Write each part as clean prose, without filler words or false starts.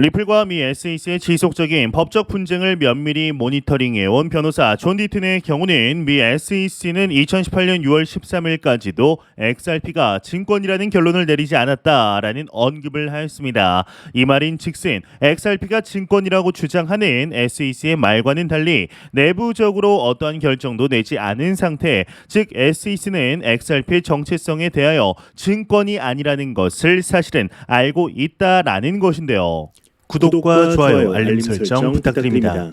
리플과 미 SEC의 지속적인 법적 분쟁을 면밀히 모니터링해온 변호사 존 디튼의 경우는 미 SEC는 2018년 6월 13일까지도 XRP가 증권이라는 결론을 내리지 않았다라는 언급을 하였습니다. 이 말인즉슨 XRP가 증권이라고 주장하는 SEC의 말과는 달리 내부적으로 어떠한 결정도 내지 않은 상태, 즉 SEC는 XRP의 정체성에 대하여 증권이 아니라는 것을 사실은 알고 있다라는 것인데요. 구독과 좋아요, 알림 설정 부탁드립니다.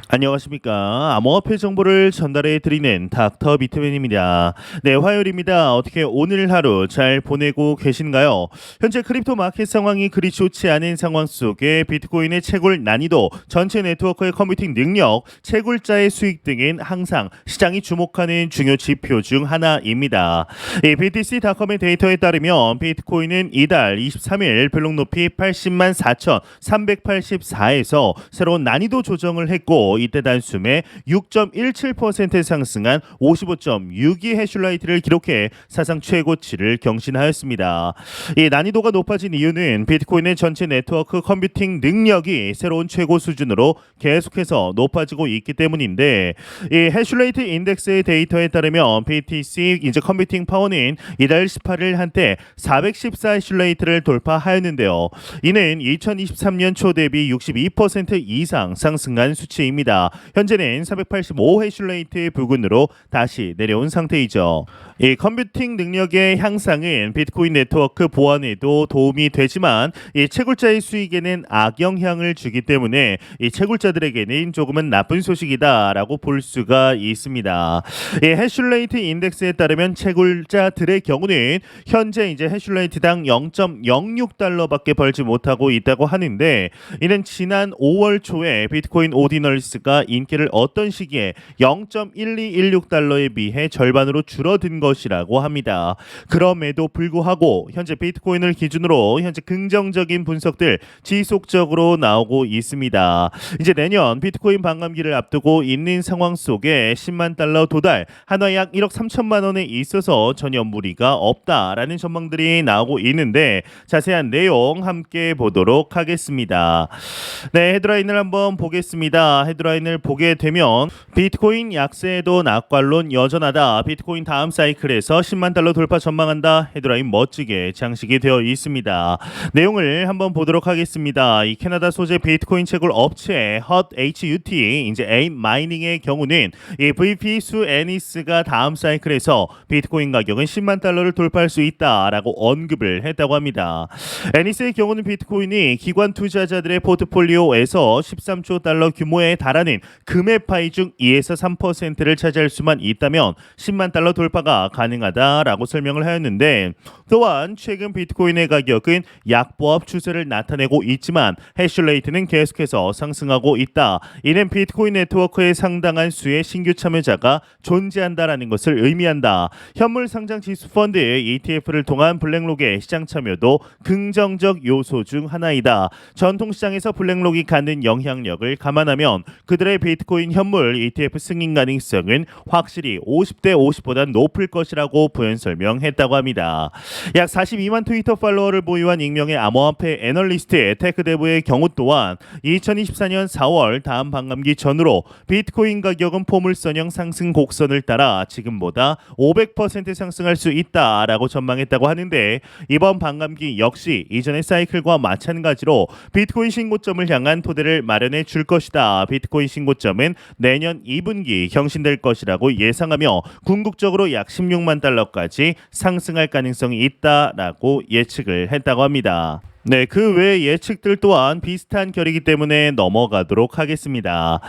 안녕하십니까. 암호화폐 정보를 전달해 드리는 닥터 비트맨입니다. 네, 화요일입니다. 어떻게 오늘 하루 잘 보내고 계신가요? 현재 크립토 마켓 상황이 그리 좋지 않은 상황 속에 비트코인의 채굴 난이도, 전체 네트워크의 컴퓨팅 능력, 채굴자의 수익 등은 항상 시장이 주목하는 중요 지표 중 하나입니다. BTC.com의 데이터에 따르면 비트코인은 이달 23일 블록 높이 80만 4,384에서 새로운 난이도 조정을 했고 이때 단숨에 6.17% 상승한 55.62 해슐라이트를 기록해 사상 최고치를 경신하였습니다. 이 난이도가 높아진 이유는 비트코인의 전체 네트워크 컴퓨팅 능력이 새로운 최고 수준으로 계속해서 높아지고 있기 때문인데, 이 해슐레이트 인덱스의 데이터에 따르면 BTC 이제 컴퓨팅 파워는 이달 18일 한때 414 해슐레이트를 돌파하였는데요. 이는 2023년 초 대비 62% 이상 상승한 수치입니다. 현재는 485 해슐레이트 부근으로 다시 내려온 상태이죠. 이 컴퓨팅 능력의 향상은 비트코인 네트워크 보안에도 도움이 되지만 이 채굴자의 수익에는 악영향을 주기 때문에 이 채굴자들에게는 조금은 나쁜 소식이다라고 볼 수가 있습니다. 이 해슐레이트 인덱스에 따르면 채굴자들의 경우는 현재 이제 해슐레이트당 0.06달러밖에 벌지 못하고 있다고 하는데, 이는 지난 5월 초에 비트코인 오디널스가 인기를 얻던 시기에 0.1216달러에 비해 절반으로 줄어든 것이라고 합니다. 그럼에도 불구하고 현재 비트코인을 기준으로 현재 긍정적인 분석들 지속적으로 나오고 있습니다. 이제 내년 비트코인 반감기를 앞두고 있는 상황 속에 10만 달러 도달, 한화 약 1억 3천만 원에 있어서 전혀 무리가 없다라는 전망들이 나오고 있는데, 자세한 내용 함께 보도록 하겠습니다. 네, 헤드라인을 한번 보겠습니다. 헤드라인을 보게 되면 비트코인 약세에도 낙관론 여전하다. 비트코인 다음 사이클에서 10만 달러 돌파 전망한다. 헤드라인 멋지게 장식이 되어 있습니다. 내용을 한번 보도록 하겠습니다. 이 캐나다 소재 비트코인 채굴 업체 HUT 이제 에임 마이닝의 경우는 이 VP 수 애니스가 다음 사이클에서 비트코인 가격은 10만 달러를 돌파할 수 있다라고 언급을 했다고 합니다. 애니스의 경우는 비트코인이 기관 투자자들의 포트폴리오에서 13조 달러 규모에 달하는 금의 파이 중 2에서 3%를 차지할 수만 있다면 10만 달러 돌파가 가능하다라고 설명을 하였는데, 또한 최근 비트코인의 가격은 약보합 추세를 나타내고 있지만 해슐레이트는 계속해서 상승하고 있다. 이는 비트코인 네트워크에 상당한 수의 신규 참여자가 존재한다라는 것을 의미한다. 현물 상장 지수 펀드 ETF를 통한 블랙록의 시장 참여도 긍정적 요소 중 하나이다. 전통 시장에서 블랙록이 갖는 영향력을 감안하면 그들의 비트코인 현물 ETF 승인 가능성은 확실히 50대 50보다 높을 것이라고 부연 설명했다고 합니다. 약 42만 트위터 팔로워를 보유한 익명의 암호화폐 애널리스트 테크데브의 경우 또한 2024년 4월 다음 반감기 전후로 비트코인 가격은 포물선형 상승 곡선을 따라 지금보다 500% 상승할 수 있다라고 전망했다고 하는데, 이번 반감기 역시 이전의 사이클과 마찬가지로 비트코인 신고점을 향한 토대를 마련해 줄 것이다. 비트코인 신고점은 내년 2분기 경신될 것이라고 예상하며 궁극적으로 약 16만 달러까지 상승할 가능성이 있다라고 예측을 했다고 합니다. 네, 그 외 예측들 또한 비슷한 결이기 때문에 넘어가도록 하겠습니다.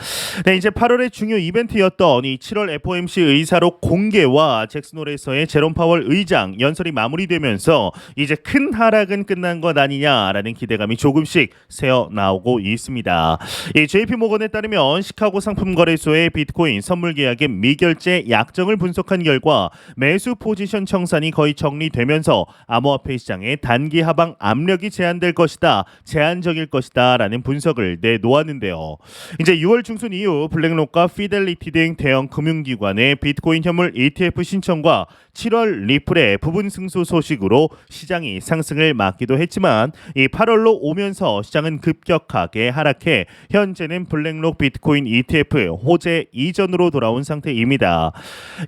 네, 이제 8월의 중요 이벤트였던 이 7월 FOMC 의사록 공개와 잭슨홀에서의 제롬 파월 의장 연설이 마무리되면서 이제 큰 하락은 끝난 것 아니냐라는 기대감이 조금씩 새어 나오고 있습니다. 이 JP모건에 따르면 시카고 상품거래소의 비트코인 선물 계약의 미결제 약정을 분석한 결과 매수 포지션 청산이 거의 정리되면서 암호화폐 시장의 단기 하방 압력이 제한될 것이다, 제한적일 것이다 라는 분석을 내놓았는데요. 이제 6월 중순 이후 블랙록과 피델리티 등 대형 금융기관의 비트코인 현물 ETF 신청과 7월 리플의 부분 승소 소식으로 시장이 상승을 막기도 했지만 이 8월로 오면서 시장은 급격하게 하락해 현재는 블랙록 비트코인 ETF 호재 이전으로 돌아온 상태입니다.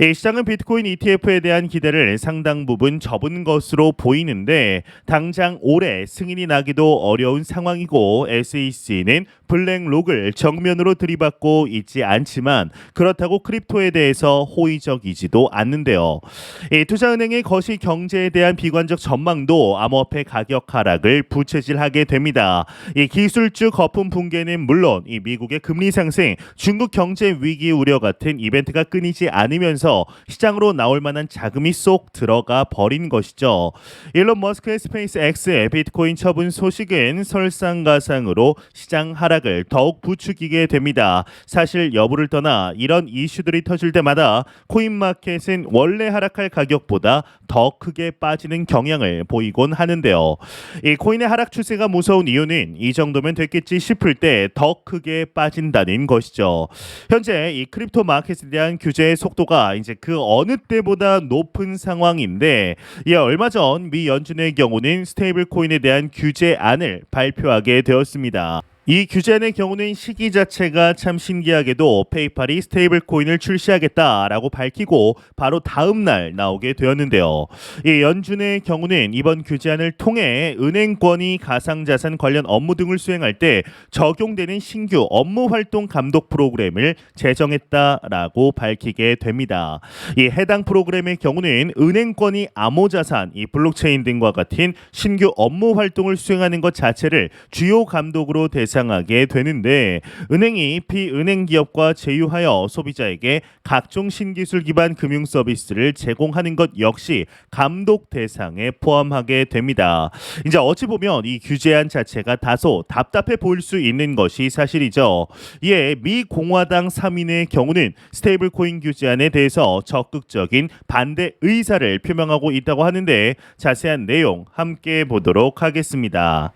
이 시장은 비트코인 ETF에 대한 기대를 상당 부분 접은 것으로 보이는데 당장 올해 승인이 나기도 어려운 상황이고 SEC는 블랙록을 정면으로 들이받고 있지 않지만 그렇다고 크립토에 대해서 호의적이지도 않는데요. 이 투자은행의 거시 경제에 대한 비관적 전망도 암호화폐 가격 하락을 부채질하게 됩니다. 이 기술주 거품 붕괴는 물론 이 미국의 금리 상승, 중국 경제 위기 우려 같은 이벤트가 끊이지 않으면서 시장으로 나올 만한 자금이 쏙 들어가 버린 것이죠. 일론 머스크의 스페이스 X의 비트코인 처분 소식은 설상가상으로 시장 하락을 더욱 부추기게 됩니다. 사실 여부를 떠나 이런 이슈들이 터질 때마다 코인마켓은 원래 하락할 가격보다 더 크게 빠지는 경향을 보이곤 하는데요. 이 코인의 하락 추세가 무서운 이유는 이 정도면 됐겠지 싶을 때 더 크게 빠진다는 것이죠. 현재 이 크립토 마켓에 대한 규제의 속도가 이제 그 어느 때보다 높은 상황인데 이 얼마 전 미 연준의 경우는 스테이블 코인에 대한 규제안을 발표하게 되었습니다. 이 규제안의 경우는 시기 자체가 참 신기하게도 페이팔이 스테이블 코인을 출시하겠다라고 밝히고 바로 다음 날 나오게 되었는데요. 이 연준의 경우는 이번 규제안을 통해 은행권이 가상자산 관련 업무 등을 수행할 때 적용되는 신규 업무 활동 감독 프로그램을 제정했다라고 밝히게 됩니다. 이 해당 프로그램의 경우는 은행권이 암호자산, 이 블록체인 등과 같은 신규 업무 활동을 수행하는 것 자체를 주요 감독으로 대상하게 되는데 은행이 비은행 기업과 제휴하여 소비자에게 각종 신기술 기반 금융 서비스를 제공하는 것 역시 감독 대상에 포함하게 됩니다. 이제 어찌 보면 이 규제안 자체가 다소 답답해 보일 수 있는 것이 사실이죠. 이에 미 공화당 3인의 경우는 스테이블 코인 규제안에 대해서 적극적인 반대 의사를 표명하고 있다고 하는데 자세한 내용 함께 보도록 하겠습니다.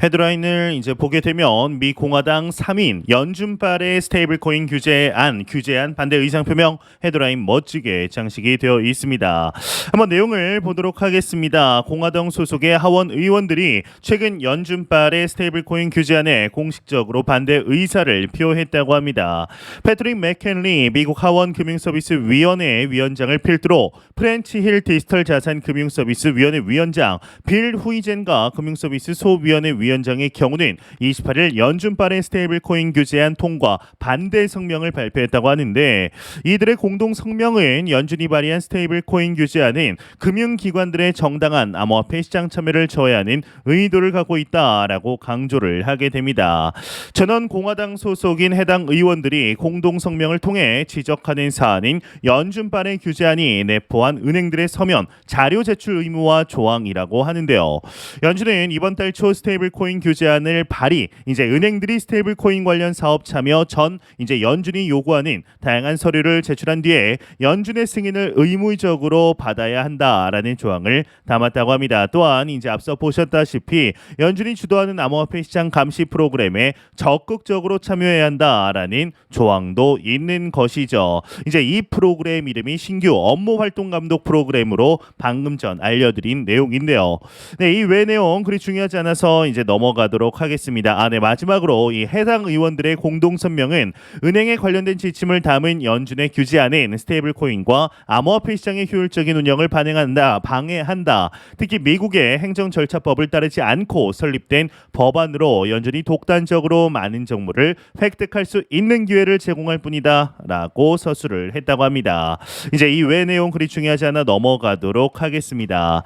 헤드라인을 이제 보게 되면 미 공화당 3인 연준발의 스테이블 코인 규제안 반대 의상 표명 헤드라인 멋지게 장식이 되어 있습니다. 한번 내용을 보도록 하겠습니다. 공화당 소속의 하원 의원들이 최근 연준발의 스테이블 코인 규제안에 공식적으로 반대 의사를 표했다고 합니다. 패트릭 맥켄리 미국 하원 금융서비스위원회 위원장을 필두로 프렌치 힐 디지털 자산 금융서비스위원회 위원장 빌 후이젠과 금융서비스 소위원회 위원장의 경우는 28일 연준발의 스테이블 코인 규제안 통과 반대 성명을 발표했다고 하는데 이들의 공동 성명은 연준이 발의한 스테이블 코인 규제안은 금융기관들의 정당한 암호화폐 시장 참여를 저해하는 의도를 갖고 있다라고 강조를 하게 됩니다. 전원 공화당 소속인 해당 의원들이 공동 성명을 통해 지적하는 사안인 연준발의 규제안이 내포한 은행들의 서면 자료 제출 의무와 조항이라고 하는데요. 연준은 이번 달 초 스테이블 코인 규제안을 발의, 이제 은행들이 스테이블 코인 관련 사업 참여 전 이제 연준이 요구하는 다양한 서류를 제출한 뒤에 연준의 승인을 의무적으로 받아야 한다라는 조항을 담았다고 합니다. 또한 이제 앞서 보셨다시피 연준이 주도하는 암호화폐 시장 감시 프로그램에 적극적으로 참여해야 한다라는 조항도 있는 것이죠. 이제 이 프로그램 이름이 신규 업무 활동 감독 프로그램으로 방금 전 알려드린 내용인데요. 네, 이 외 내용 그리 중요하지 않아서 이제 넘어가도록 하겠습니다. 네, 마지막으로 이 해당 의원들의 공동 성명은 은행에 관련된 지침을 담은 연준의 규제안은 스테이블 코인과 암호화폐 시장의 효율적인 운영을 방해한다. 특히 미국의 행정 절차법을 따르지 않고 설립된 법안으로 연준이 독단적으로 많은 정보를 획득할 수 있는 기회를 제공할 뿐이다라고 서술을 했다고 합니다. 이제 이 외 내용 그리 중요하지 않아 넘어가도록 하겠습니다.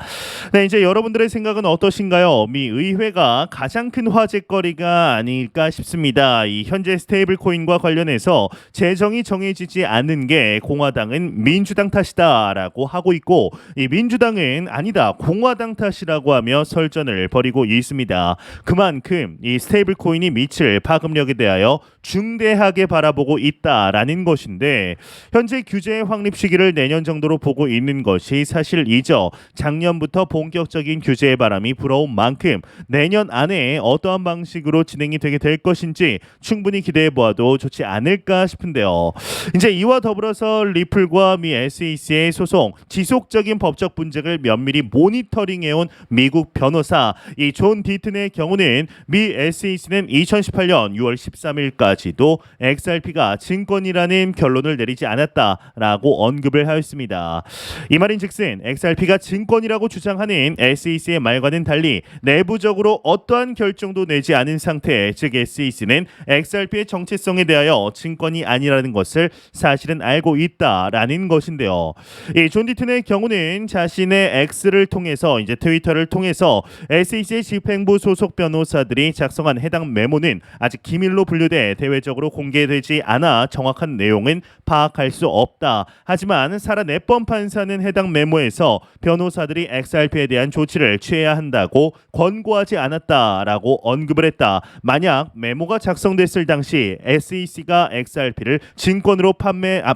네, 이제 여러분들의 생각은 어떠신가요? 미 의회가 가장 큰 화제거리가 아닐까 싶습니다. 이 현재 스테이블 코인과 관련해서 재정이 정해지지 않는 게 공화당은 민주당 탓이다라고 하고 있고 이 민주당은 아니다 공화당 탓이라고 하며 설전을 벌이고 있습니다. 그만큼 이 스테이블 코인이 미칠 파급력에 대하여 중대하게 바라보고 있다라는 것인데 현재 규제의 확립 시기를 내년 정도로 보고 있는 것이 사실이죠. 작년부터 본격적인 규제의 바람이 불어온 만큼 내년 내년 안에 어떠한 방식으로 진행이 되게 될 것인지 충분히 기대해 보아도 좋지 않을까 싶은데요. 이제 이와 더불어서 리플과 미 SEC의 소송, 지속적인 법적 분쟁을 면밀히 모니터링해온 미국 변호사 이 존 디튼의 경우는 미 SEC는 2018년 6월 13일까지도 XRP가 증권이라는 결론을 내리지 않았다라고 언급을 하였습니다. 이 말인즉슨 XRP가 증권이라고 주장하는 SEC의 말과는 달리 내부적으로 어떠한 결정도 내지 않은 상태, 즉 SEC는 XRP의 정체성에 대하여 증권이 아니라는 것을 사실은 알고 있다라는 것인데요. 이 존 디튼의 경우는 자신의 X를 통해서 이제 트위터를 통해서 SEC의 집행부 소속 변호사들이 작성한 해당 메모는 아직 기밀로 분류돼 대외적으로 공개되지 않아 정확한 내용은 파악할 수 없다. 하지만 사라 네번 판사는 해당 메모에서 변호사들이 XRP에 대한 조치를 취해야 한다고 권고하지 않았다라고 언급을 했다. 만약 메모가 작성됐을 당시 SEC가 XRP를 증권으로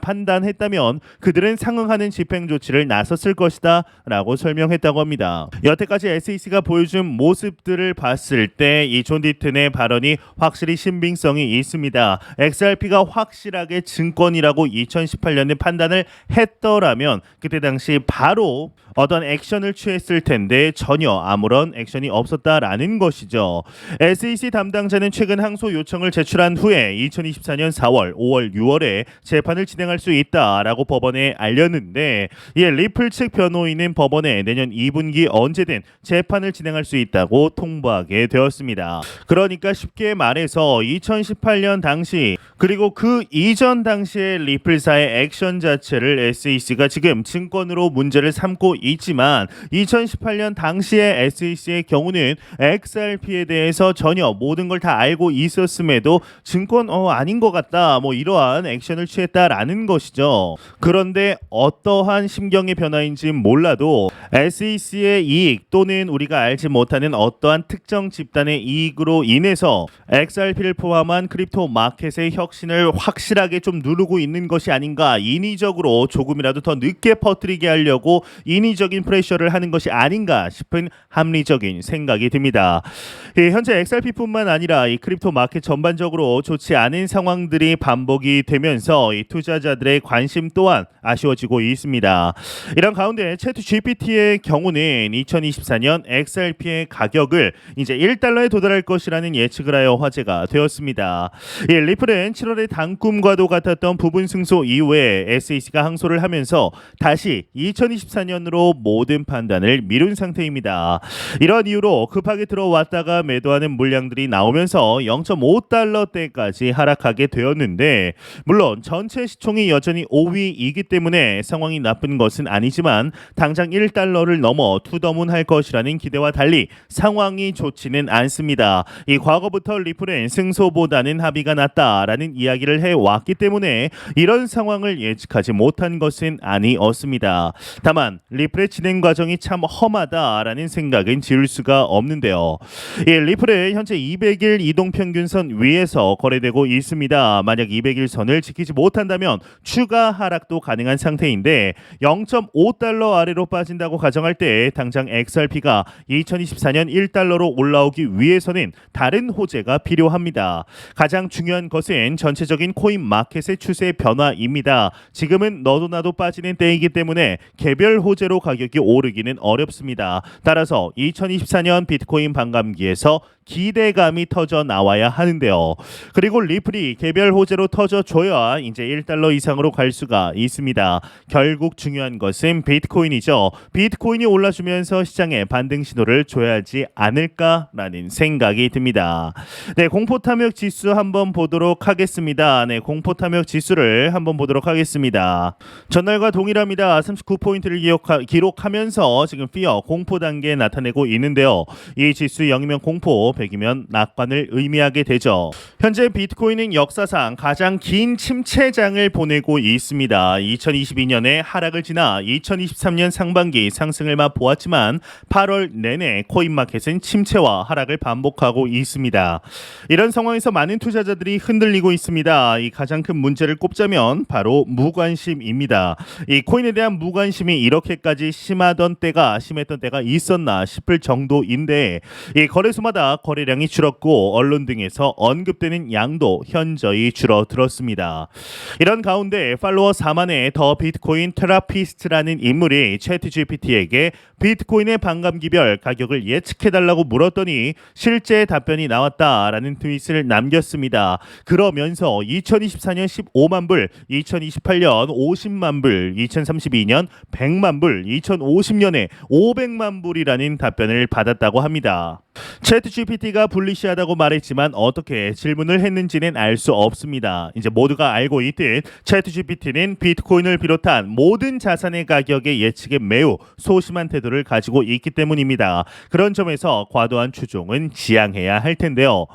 판단했다면 그들은 상응하는 집행 조치를 나섰을 것이다 라고 설명했다고 합니다. 여태까지 SEC가 보여준 모습들을 봤을 때 이 존 디튼의 발언이 확실히 신빙성이 있습니다. XRP가 확실하게 증권이라고 2018년에 판단을 했더라면 그때 당시 바로 어떤 액션을 취했을 텐데 전혀 아무런 액션이 없었다라는 것이죠. SEC 담당자는 최근 항소 요청을 제출한 후에 2024년 4월, 5월, 6월에 재판을 진행할 수 있다라고 법원에 알렸는데 이에 리플 측 변호인은 법원에 내년 2분기 언제든 재판을 진행할 수 있다고 통보하게 되었습니다. 그러니까 쉽게 말해서 2018년 당시 그리고 그 이전 당시에 리플사의 액션 자체를 SEC가 지금 증권으로 문제를 삼고 있지만 2018년 당시에 SEC의 경우는 XRP에 대해서 전혀 모든 걸 다 알고 있었음에도 증권 아닌 것 같다 뭐 이러한 액션을 취했다라는 것이죠. 그런데 어떠한 심경의 변화인지 몰라도 SEC의 이익 또는 우리가 알지 못하는 어떠한 특정 집단의 이익으로 인해서 XRP를 포함한 크립토 마켓의 혁신을 확실하게 좀 누르고 있는 것이 아닌가, 인위적으로 조금이라도 더 늦게 퍼뜨리게 하려고 인위적인 프레셔를 하는 것이 아닌가 싶은 합리적인 생각이 듭니다. 현재 XRP뿐만 아니라 이 크립토 마켓 전반적으로 좋지 않은 상황들이 반복이 되면서 이 투자자들의 관심 또한 아쉬워지고 있습니다. 이런 가운데 챗 GPT의 경우는 2024년 XRP의 가격을 이제 1달러에 도달할 것이라는 예측을 하여 화제가 되었습니다. 리플은 7월에 단꿈과도 같았던 부분 승소 이후에 SEC가 항소를 하면서 다시 2024년으로 모든 판단을 미룬 상태입니다. 이런 이유로 급하게 들어왔다가 매도하는 물량들이 나오면서 0.5달러대까지 하락하게 되었는데 물론 전체 시총이 여전히 5위이기 때문에 상황이 나쁜 것은 아니지만 당장 1달러를 넘어 투더문할 것이라는 기대와 달리 상황이 좋지는 않습니다. 이 과거부터 리플은 승소보다는 합의가 낫다라는 이야기를 해왔기 때문에 이런 상황을 예측하지 못한 것은 아니었습니다. 다만 리플의 진행 과정이 참 험하다라는 생각은 지울 수가 없는데요. 리플은 현재 200일 이동평균선 위에서 거래되고 있습니다. 만약 200일 선을 지키지 못한다면 추가 하락도 가능한 상태인데 0.5달러 아래로 빠진다고 가정할 때 당장 XRP가 2024년 1달러로 올라오기 위해서는 다른 호재가 필요합니다. 가장 중요한 것은 전체적인 코인 마켓의 추세 변화입니다. 지금은 너도 나도 빠지는 때이기 때문에 개별 호재로 가격이 오르기는 어렵습니다. 따라서 2024년 비트코인 반감기에서 기대감이 터져 나와야 하는데요. 그리고 리플이 개별 호재로 터져줘야 이제 1달러 이상으로 갈 수가 있습니다. 결국 중요한 것은 비트코인이죠. 비트코인이 올라주면서 시장에 반등 신호를 줘야 하지 않을까라는 생각이 듭니다. 네, 공포탐욕 지수 한번 보도록 하겠습니다. 네, 공포탐욕 지수를 한번 보도록 하겠습니다. 전날과 동일합니다. 39포인트를 기록하면서 지금 피어 공포 단계에 나타내고 있는데요. 이 지수 0이면 공포, 또 100이면 낙관을 의미하게 되죠. 현재 비트코인은 역사상 가장 긴 침체장을 보내고 있습니다. 2022년에 하락을 지나 2023년 상반기 상승을 맛보았지만 8월 내내 코인마켓은 침체와 하락을 반복하고 있습니다. 이런 상황에서 많은 투자자들이 흔들리고 있습니다. 이 가장 큰 문제를 꼽자면 바로 무관심입니다. 이 코인에 대한 무관심이 이렇게까지 심했던 때가 있었나 싶을 정도인데 이 거래소마다 거래량이 줄었고 언론 등에서 언급되는 양도 현저히 줄어들었습니다. 이런 가운데 팔로워 4만의 더 비트코인 테라피스트라는 인물이 챗GPT에게 비트코인의 반감기별 가격을 예측해달라고 물었더니 실제 답변이 나왔다라는 트윗을 남겼습니다. 그러면서 2024년 15만 불, 2028년 50만 불, 2032년 100만 불, 2050년에 500만 불이라는 답변을 받았다고 합니다. 챗GPT가 불리시하다고 말했지만 어떻게 질문을 했는지는 알 수 없습니다. 이제 모두가 알고 있듯 챗GPT는 비트코인을 비롯한 모든 자산의 가격의 예측에 매우 소심한 태도를 가지고 있기 때문입니다. 그런 점에서 과도한 추종은 지양해야 할 텐데요.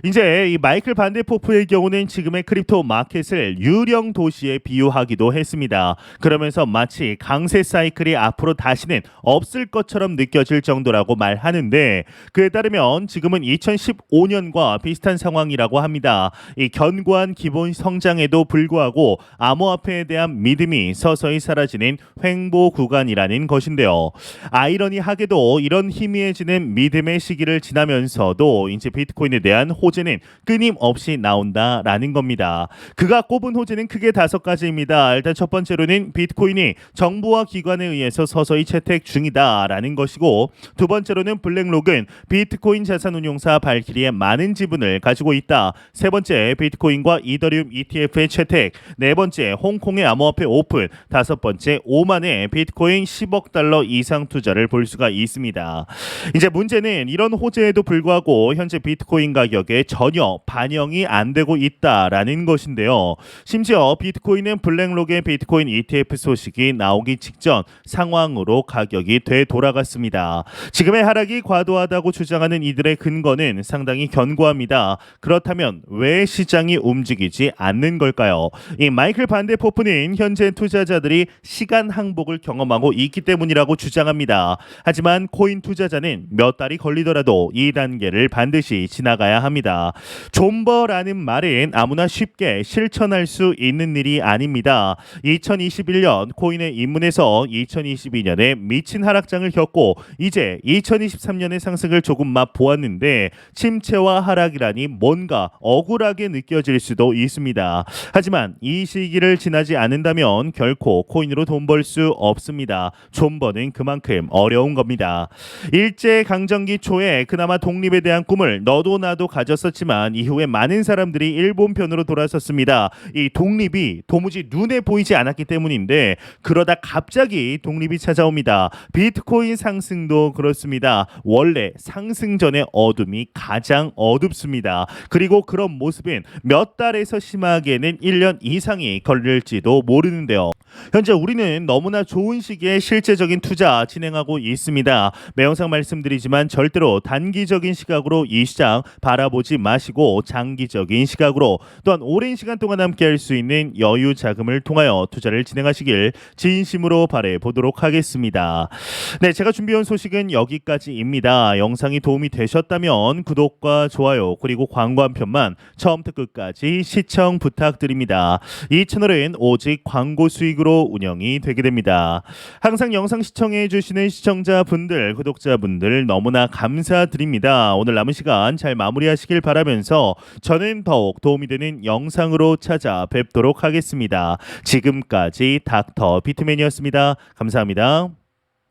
이제 이 마이클 반데포프의 경우는 지금의 크립토 마켓을 유령 도시에 비유하기도 했습니다. 그러면서 마치 강세 사이클이 앞으로 다시는 없을 것처럼 느껴질 정도라고 말하는데 그에 따르면 지금은 2015년과 비슷한 상황이라고 합니다. 이 견고한 기본 성장에도 불구하고 암호화폐에 대한 믿음이 서서히 사라지는 횡보 구간이라는 것인데요. 아이러니하게도 이런 희미해지는 믿음의 시기를 지나면서도 이제 비트코인에 대한 호재는 끊임없이 나온다라는 겁니다. 그가 꼽은 호재는 크게 5가지입니다. 일단 첫 번째로는 비트코인이 정부와 기관에 의해서 서서히 채택 중이다라는 것이고 두 번째로는 블랙록은 비트코인 자산운용사 발키리의 많은 지분을 가지고 있다. 세 번째, 비트코인과 이더리움 ETF의 채택. 네 번째, 홍콩의 암호화폐 오픈. 다섯 번째, 오만의 비트코인 10억 달러 이상 투자를 볼 수가 있습니다. 이제 문제는 이런 호재에도 불구하고 현재 비트코인 가격에 전혀 반영이 안 되고 있다라는 것인데요. 심지어 비트코인은 블랙록의 비트코인 ETF 소식이 나오기 직전 상황으로 가격이 되돌아갔습니다. 지금의 하락이 과도하다고 주장하는 이들의 근거는 상당히 견고합니다. 그렇다면 왜 시장이 움직이지 않는 걸까요? 이 마이클 반데포프는 현재 투자자들이 시간 항복을 경험하고 있기 때문이라고 주장합니다. 하지만 코인 투자자는 몇 달이 걸리더라도 이 단계를 반드시 지나가야 합니다. 존버라는 말은 아무나 쉽게 실천할 수 있는 일이 아닙니다. 2021년 코인에 입문해서 2022년에 미친 하락장을 겪고 이제 2023년의 상승을 조금 맛보았는데 침체와 하락이라니 뭔가 억울하게 느껴질 수도 있습니다. 하지만 이 시기를 지나지 않는다면 결코 코인으로 돈 벌 수 없습니다. 존버는 그만큼 어려운 겁니다. 일제강점기 초에 그나마 독립에 대한 꿈을 너도 나도 가졌었지만 이후에 많은 사람들이 일본 편으로 돌아섰습니다. 이 독립이 도무지 눈에 보이지 않았기 때문인데 그러다 갑자기 독립이 찾아옵니다. 비트코인 상승도 그렇습니다. 원래 상승 전의 어둠이 가장 어둡습니다. 그리고 그런 모습은 몇 달에서 심하게는 1년 이상이 걸릴지도 모르는데요. 현재 우리는 너무나 좋은 시기에 실제적인 투자 진행하고 있습니다. 매영상 말씀드리지만 절대로 단기적인 시각으로 이 시장 바라보지 마시고 장기적인 시각으로 또한 오랜 시간 동안 함께 할 수 있는 여유 자금을 통하여 투자를 진행하시길 진심으로 바라보도록 보도록 하겠습니다. 네, 제가 준비한 소식은 여기까지입니다. 영상이 도움이 되셨다면 구독과 좋아요 그리고 광고 한 편만 처음부터 끝까지 시청 부탁드립니다. 이 채널은 오직 광고 수익으로 운영이 되게 됩니다. 항상 영상 시청해 주시는 시청자분들, 구독자분들 너무나 감사드립니다. 오늘 남은 시간 잘 마무리하시길 바라면서 저는 더욱 도움이 되는 영상으로 찾아뵙도록 하겠습니다. 지금까지 닥터 비트맨이었습니다. 감사합니다.